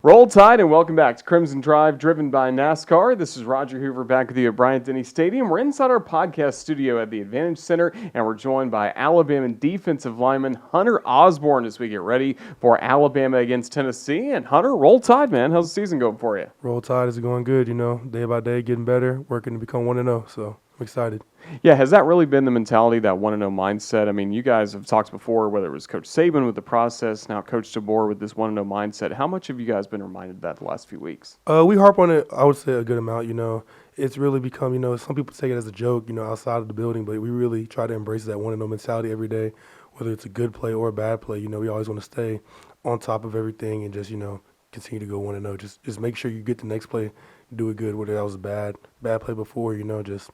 Roll Tide and welcome back to Crimson Drive, driven by NASCAR. This is Roger Hoover back with you at Bryant-Denny Stadium. We're inside our podcast studio at the Advantage Center, and we're joined by Alabama defensive lineman Hunter Osborne as we get ready for Alabama against Tennessee. And Hunter, Roll Tide, man. How's the season going for you? Roll Tide is going good, day by day, getting better, working to become 1-0, so I'm excited. Yeah, has that really been the mentality, that 1-0 mindset? I mean, you guys have talked before, whether it was Coach Saban with the process, now Coach DeBoer with this 1-0 mindset. How much have you guys been reminded of that the last few weeks? We harp on it, I would say, a good amount, It's really become, some people take it as a joke, outside of the building, but we really try to embrace that 1-0 mentality every day, whether it's a good play or a bad play. We always want to stay on top of everything and just, continue to go 1-0. Just make sure you get the next play, do it good, whether that was a bad play before, just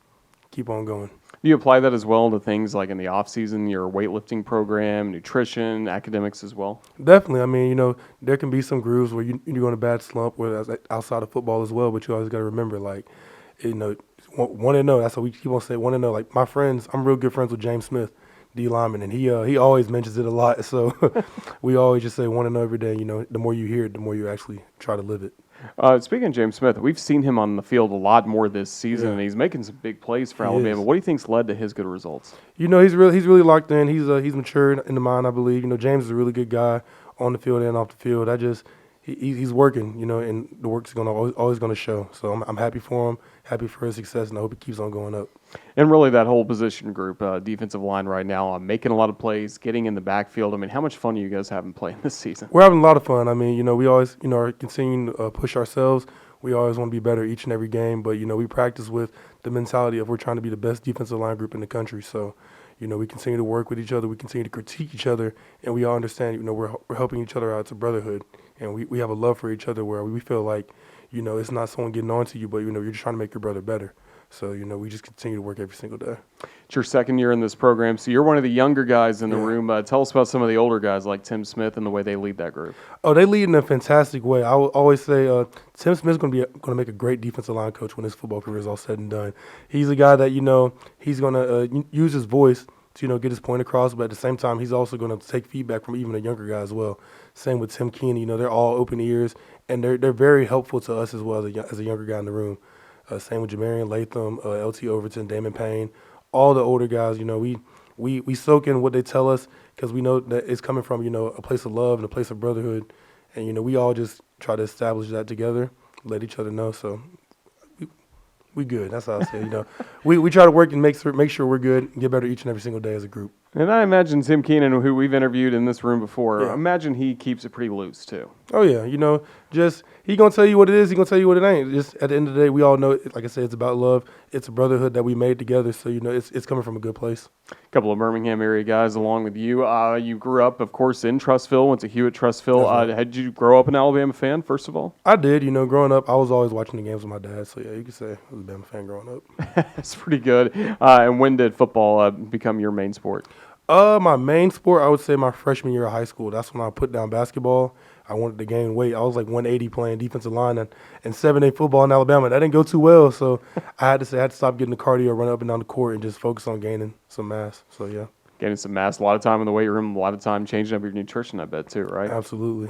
keep on going. Do you apply that as well to things like in the off season, your weightlifting program, nutrition, academics as well? Definitely. I mean, there can be some grooves where you're on a bad slump, where that's outside of football as well. But you always got to remember, 1-0. That's what we keep on saying, 1-0. Like my friends, I'm real good friends with James Smith, D lineman, and he always mentions it a lot. So we always just say 1-0 every day. The more you hear it, the more you actually try to live it. Speaking of James Smith, we've seen him on the field a lot more this season, and he's making some big plays for Alabama. What do you think's led to his good results? He's really locked in. He's matured in the mind, I believe. James is a really good guy on the field and off the field. He's working, and the work's always going to show. So I'm happy for him, happy for his success, and I hope he keeps on going up. And really that whole position group, defensive line right now, making a lot of plays, getting in the backfield. I mean, how much fun are you guys having playing this season? We're having a lot of fun. I mean, we always, are continuing to push ourselves. We always want to be better each and every game, but, we practice with the mentality of we're trying to be the best defensive line group in the country. So, we continue to work with each other. We continue to critique each other, and we all understand, we're helping each other out. It's a brotherhood, and we have a love for each other where we feel like, it's not someone getting on to you, but, you're just trying to make your brother better. So, we just continue to work every single day. It's your second year in this program, so you're one of the younger guys in the room. Tell us about some of the older guys like Tim Smith and the way they lead that group. Oh, they lead in a fantastic way. I will always say Tim Smith's going to make a great defensive line coach when his football career is all said and done. He's a guy that, he's going to use his voice to, get his point across, but at the same time, he's also going to take feedback from even a younger guy as well. Same with Tim Keeney. They're all open ears, and they're very helpful to us as well as a younger guy in the room. Same with Jamarian Latham, LT Overton, Damon Payne, all the older guys. We soak in what they tell us because we know that it's coming from a place of love and a place of brotherhood, and we all just try to establish that together, let each other know. So we good. That's how I say. We try to work and make sure we're good and get better each and every single day as a group. And I imagine Tim Keenan, who we've interviewed in this room before, imagine he keeps it pretty loose too. Oh yeah, just he gonna tell you what it is. He gonna tell you what it ain't. Just at the end of the day, we all know, like I said, it's about love. It's a brotherhood that we made together. So it's coming from a good place. A couple of Birmingham area guys along with you. You grew up, of course, in Trussville. Went to Hewitt-Trussville. Had you grow up an Alabama fan? First of all, I did. Growing up, I was always watching the games with my dad. So yeah, you could say I was a Bama fan growing up. That's pretty good. And when did football become your main sport? My main sport, I would say my freshman year of high school. That's when I put down basketball. I wanted to gain weight. I was like 180 playing defensive line and 7A football in Alabama. That didn't go too well, so I had to stop getting the cardio, run up and down the court, and just focus on gaining some mass. So, yeah. Gaining some mass, a lot of time in the weight room, a lot of time changing up your nutrition, I bet, too, right? Absolutely.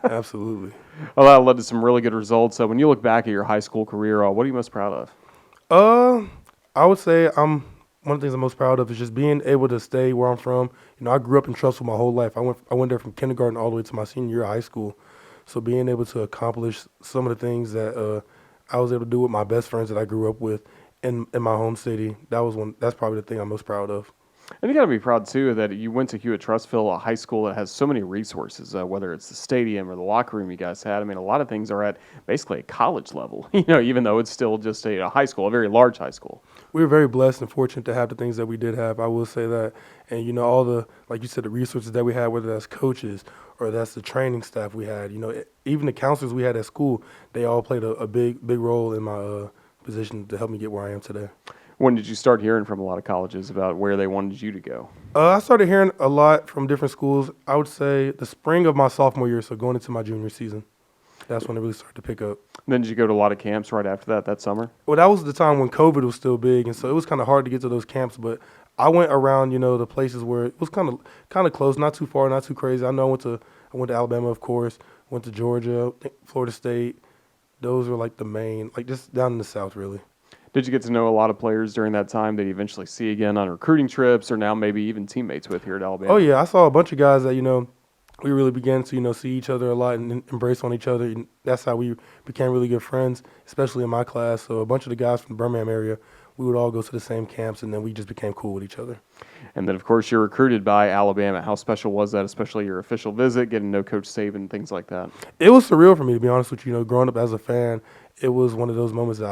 Absolutely. Well, that led to some really good results. So when you look back at your high school career, what are you most proud of? I would say one of the things I'm most proud of is just being able to stay where I'm from. I grew up in Trussville my whole life. I went there from kindergarten all the way to my senior year of high school. So being able to accomplish some of the things that I was able to do with my best friends that I grew up with in my home city, that's probably the thing I'm most proud of. And you got to be proud, too, that you went to Hewitt-Trussville, a high school that has so many resources, whether it's the stadium or the locker room you guys had. I mean, a lot of things are at basically a college level, even though it's still just a high school, a very large high school. We were very blessed and fortunate to have the things that we did have. I will say that. And, all the, like you said, the resources that we had, whether that's coaches or that's the training staff we had, even the counselors we had at school, they all played a big role in my position to help me get where I am today. When did you start hearing from a lot of colleges about where they wanted you to go? I started hearing a lot from different schools. I would say the spring of my sophomore year, so going into my junior season. That's when it really started to pick up. And then did you go to a lot of camps right after that summer? Well, that was the time when COVID was still big, and so it was kind of hard to get to those camps. But I went around, the places where it was kind of close, not too far, not too crazy. I know I went to Alabama, of course. went to Georgia, I think Florida State. Those were like the main, like just down in the South, really. Did you get to know a lot of players during that time that you eventually see again on recruiting trips or now maybe even teammates with here at Alabama? Oh yeah, I saw a bunch of guys that we really began to see each other a lot and embrace on each other. And that's how we became really good friends, especially in my class. So a bunch of the guys from the Birmingham area, we would all go to the same camps, and then we just became cool with each other. And then, of course, you're recruited by Alabama. How special was that, especially your official visit, getting to know Coach Saban, things like that? It was surreal for me, to be honest with you. Growing up as a fan, it was one of those moments that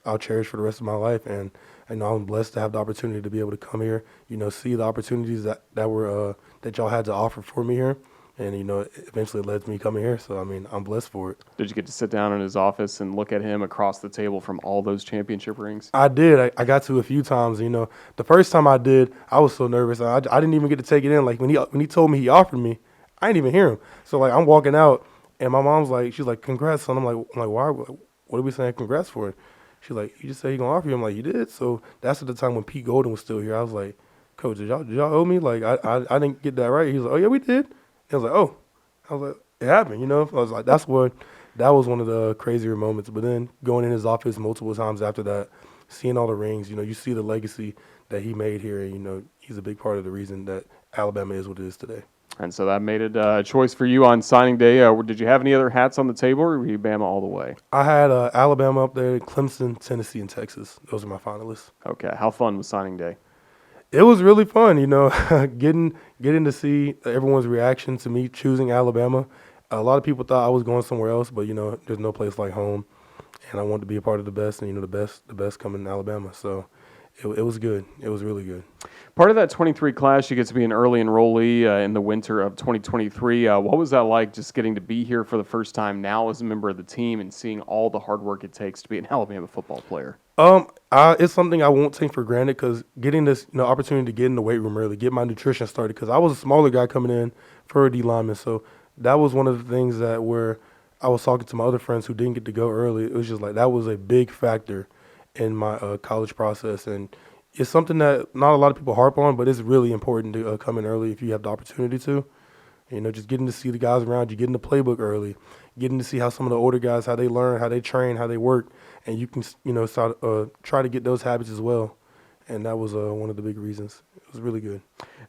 I'll cherish for the rest of my life. And I'm blessed to have the opportunity to be able to come here, see the opportunities that were that y'all had to offer for me here. And, eventually it led to me coming here. So, I'm blessed for it. Did you get to sit down in his office and look at him across the table from all those championship rings? I did. I got to a few times. The first time I did, I was so nervous. I didn't even get to take it in. Like, when he told me he offered me, I didn't even hear him. So, like, I'm walking out, and my mom's like, she's like, congrats, son. I'm like, why? What are we saying congrats for? She's like, you just said he going to offer you. I'm like, you did? So, that's at the time when Pete Golden was still here. I was like, Coach, did y'all owe me? Like, I didn't get that right. He was like, oh, yeah, we did. I was like, oh. I was like, it happened, I was like, that was one of the crazier moments. But then going in his office multiple times after that, seeing all the rings, you see the legacy that he made here. And, he's a big part of the reason that Alabama is what it is today. And so that made it a choice for you on signing day. Did you have any other hats on the table, or were you Bama all the way? I had Alabama up there, Clemson, Tennessee, and Texas. Those are my finalists. Okay. How fun was signing day? It was really fun, getting to see everyone's reaction to me choosing Alabama. A lot of people thought I was going somewhere else, but there's no place like home, and I wanted to be a part of the best, and the best coming in Alabama. So it was good. It was really good. Part of that 23 class, you get to be an early enrollee in the winter of 2023. What was that like, just getting to be here for the first time now as a member of the team and seeing all the hard work it takes to be an Alabama football player? It's something I won't take for granted because getting this opportunity to get in the weight room early, get my nutrition started, because I was a smaller guy coming in for a D lineman. So that was one of the things that where I was talking to my other friends who didn't get to go early. It was just like that was a big factor in my college process. And it's something that not a lot of people harp on, but it's really important to come in early if you have the opportunity to. Just getting to see the guys around you, getting the playbook early, getting to see how some of the older guys, how they learn, how they train, how they work, and you can, try to get those habits as well. And that was one of the big reasons. It was really good.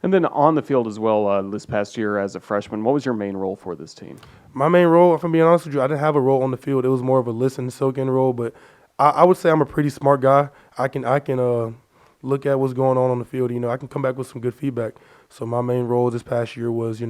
And then on the field as well, this past year as a freshman, what was your main role for this team? My main role, if I'm being honest with you, I didn't have a role on the field. It was more of a listen, soak in role, but I would say I'm a pretty smart guy. I can look at what's going on the field. I can come back with some good feedback. So my main role this past year was,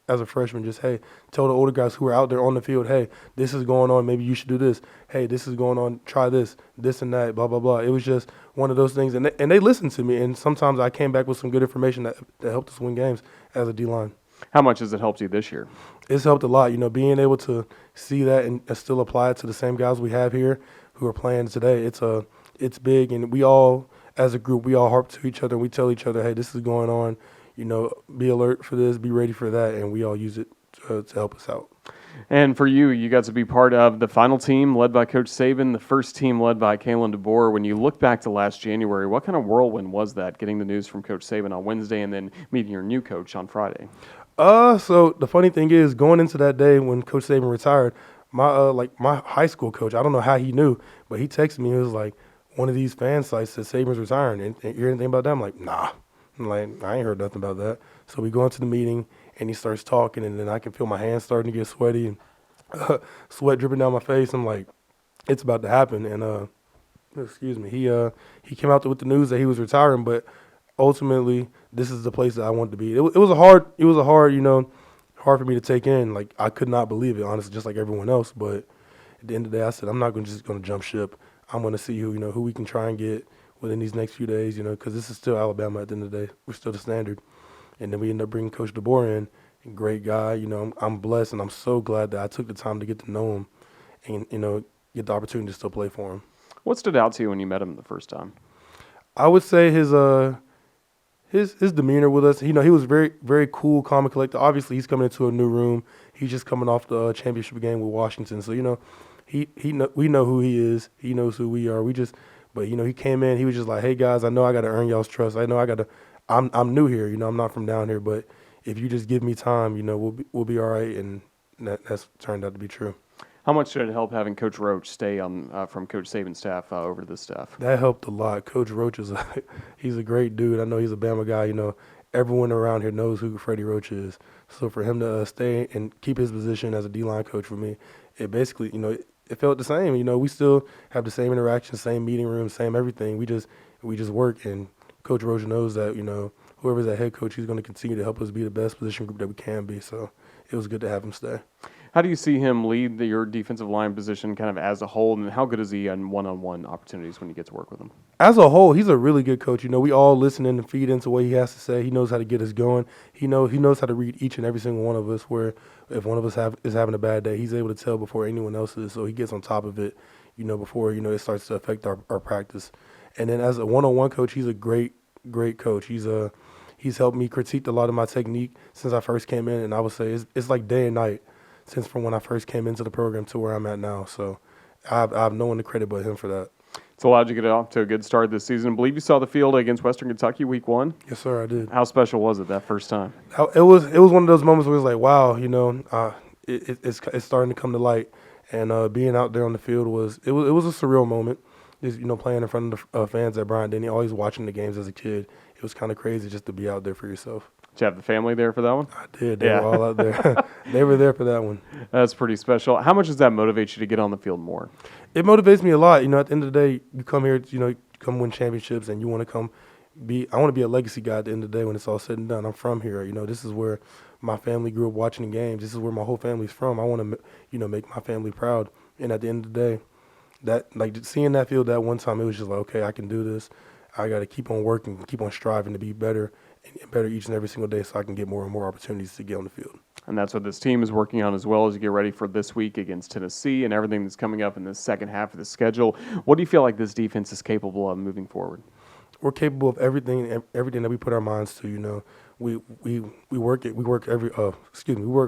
as a freshman, just, hey, tell the older guys who are out there on the field, hey, this is going on. Maybe you should do this. Hey, this is going on. Try this and that, blah, blah, blah. It was just one of those things. And they listened to me. And sometimes I came back with some good information that helped us win games as a D-line. How much has it helped you this year? It's helped a lot. Being able to see that and still apply it to the same guys we have here who are playing today, it's big. And we all, as a group, we all harp to each other and we tell each other, hey, this is going on. Be alert for this, be ready for that, and we all use it to help us out. And for you, you got to be part of the final team led by Coach Saban, the first team led by Kalen DeBoer. When you look back to last January, what kind of whirlwind was that, getting the news from Coach Saban on Wednesday and then meeting your new coach on Friday? So the funny thing is, going into that day when Coach Saban retired, my high school coach, I don't know how he knew, but he texted me. He was like, one of these fan sites said Saban's retiring. And you hear anything about that? I'm like, nah. I'm like, I ain't heard nothing about that. So we go into the meeting, and he starts talking, and then I can feel my hands starting to get sweaty and sweat dripping down my face. I'm like, it's about to happen. And excuse me, he came out with the news that he was retiring, but ultimately this is the place that I wanted to be. It was hard, hard for me to take in. Like, I could not believe it, honestly, just like everyone else. But at the end of the day, I said, I'm not just going to jump ship. I'm going to see who we can try and get within these next few days, because this is still Alabama at the end of the day. We're still the standard. And then we end up bringing Coach DeBoer in, a great guy. I'm blessed, and I'm so glad that I took the time to get to know him and, get the opportunity to still play for him. What stood out to you when you met him the first time? I would say his demeanor with us. He was very, very cool, calm, and collected. Obviously, he's coming into a new room. He's just coming off the championship game with Washington. So, we know who he is. He knows who we are. But, he came in, he was just like, hey, guys, I know I got to earn y'all's trust. I know I'm new here, I'm not from down here. But if you just give me time, we'll be all right. And that's turned out to be true. How much did it help having Coach Roach stay on from Coach Saban's staff over to this staff? That helped a lot. Coach Roach is he's a great dude. I know he's a Bama guy. Everyone around here knows who Freddie Roach is. So for him to stay and keep his position as a D-line coach for me, it basically, it felt the same. We still have the same interactions, same meeting room, same everything. We just work, and Coach Roach knows that, whoever's that head coach, he's going to continue to help us be the best position group that we can be. So it was good to have him stay. How do you see him lead your defensive line position kind of as a whole, and how good is he on one-on-one opportunities when you get to work with him? As a whole, he's a really good coach. We all listen in and feed into what he has to say. He knows how to get us going. He knows how to read each and every single one of us, where if one of us is having a bad day, he's able to tell before anyone else is. So he gets on top of it, before, it starts to affect our practice. And then as a one-on-one coach, he's a great coach. He's helped me critique a lot of my technique since I first came in, and I would say it's like day and night since from when I first came into the program to where I'm at now. So I have no one to credit but him for that. It's allowed you to get off to a good start this season. I believe you saw the field against Western Kentucky week 1. Yes, sir, I did. How special was it that first time? It was one of those moments where it was like, wow, it's starting to come to light, and being out there on the field was a surreal moment. Just playing in front of the fans at Bryant-Denny, always watching the games as a kid. It was kind of crazy just to be out there for yourself. Did you have the family there for that one? I did. They were all out there. They were there for that one. That's pretty special. How much does that motivate you to get on the field more? It motivates me a lot. At the end of the day, you come here, come win championships, and you want to I want to be a legacy guy at the end of the day when it's all said and done. I'm from here. This is where my family grew up watching the games. This is where my whole family's from. I want to, make my family proud. And at the end of the day, seeing that field that one time, it was just like, okay, I can do this. I got to keep on working, keep on striving to be better and better each and every single day so I can get more and more opportunities to get on the field. And that's what this team is working on as well as you get ready for this week against Tennessee and everything that's coming up in the second half of the schedule. What do you feel like this defense is capable of moving forward? We're capable of everything that we put our minds to. We work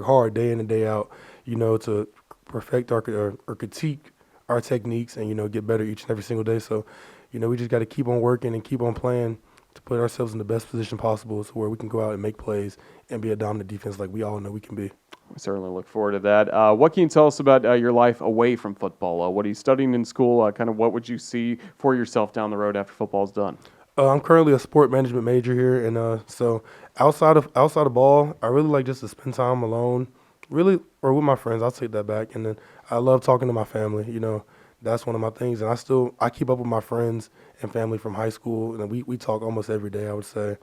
hard day in and day out, to perfect or critique our techniques and get better each and every single day. So, we just got to keep on working and keep on playing to put ourselves in the best position possible so where we can go out and make plays and be a dominant defense like we all know we can be. We certainly look forward to that. What can you tell us about your life away from football? What are you studying in school? Kind of what would you see for yourself down the road after football's done? I'm currently a sport management major here, and so outside of ball, I really like just to spend time alone, really, or with my friends. I'll take that back, and then I love talking to my family. That's one of my things, and I keep up with my friends and family from high school, and we talk almost every day, I would say.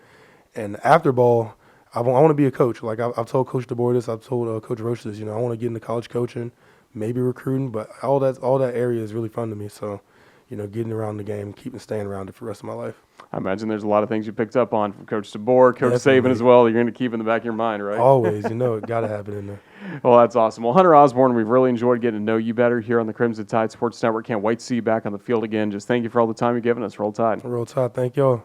And after ball, I want to be a coach. Like I've told Coach DeBoer this, I've told Coach Roach this. I want to get into college coaching, maybe recruiting, but all that area is really fun to me. So, getting around the game, staying around it for the rest of my life. I imagine there's a lot of things you picked up on from Coach DeBoer, Coach Saban as well. You're going to keep in the back of your mind, right? Always, it got to have it in there. Well, that's awesome. Well, Hunter Osborne, we've really enjoyed getting to know you better here on the Crimson Tide Sports Network. Can't wait to see you back on the field again. Just thank you for all the time you've given us. Roll Tide. Roll Tide. Thank y'all.